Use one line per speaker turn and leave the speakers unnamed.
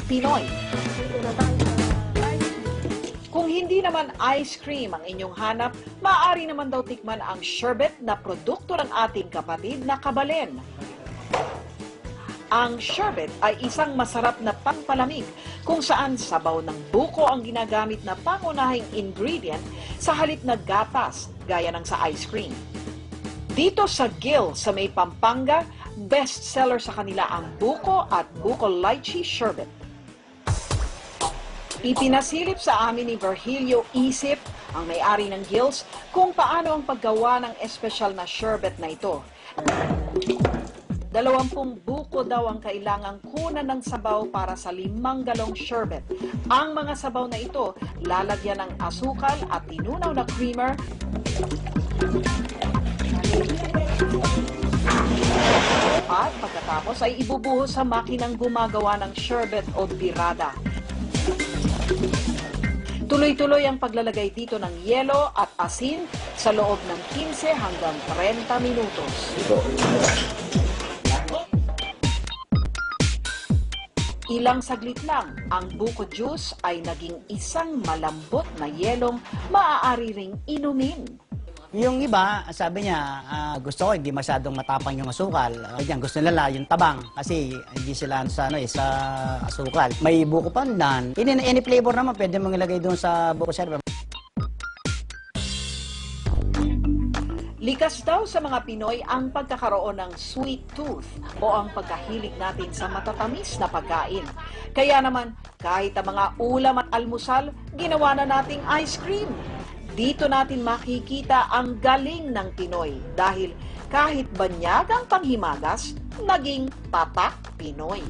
Pinoy. Kung hindi naman ice cream ang inyong hanap, maaari naman daw tikman ang sherbet na produkto ng ating kapatid na Kabalen. Ang sherbet ay isang masarap na pampalamig kung saan sabaw ng buko ang ginagamit na pangunahing ingredient sa halip na gatas gaya ng sa ice cream. Dito sa Gil sa may Pampanga, best seller sa kanila ang buko at buko lychee sherbet. Ipinasilip sa amin ni Virgilio Isip, ang may-ari ng Gills, kung paano ang paggawa ng espesyal na sherbet na ito. 20 buko daw ang kailangang kunan ng sabaw para sa 5 galong sherbet. Ang mga sabaw na ito, lalagyan ng asukal at tinunaw na creamer. At pagkatapos ay ibubuhos sa makinang gumagawa ng sherbet o birada. Tuloy-tuloy ang paglalagay dito ng yelo at asin sa loob ng 15 hanggang 30 minutos. Ilang saglit lang, ang buko juice ay naging isang malambot na yelong maaari ring inumin.
Yung iba, sabi niya, gusto ko hindi masyadong matapang yung asukal. Diyan, gusto nila yung tabang kasi hindi sila sa asukal. May buko pandan. Any flavor naman pwede mong ilagay doon sa buko sherbet.
Likas daw sa mga Pinoy ang pagkakaroon ng sweet tooth o ang pagkahilig natin sa matatamis na pagkain. Kaya naman, kahit ang mga ulam at almusal, ginawa na nating ice cream. Dito natin makikita ang galing ng Pinoy dahil kahit banyagang panghimagas, naging tatak Pinoy.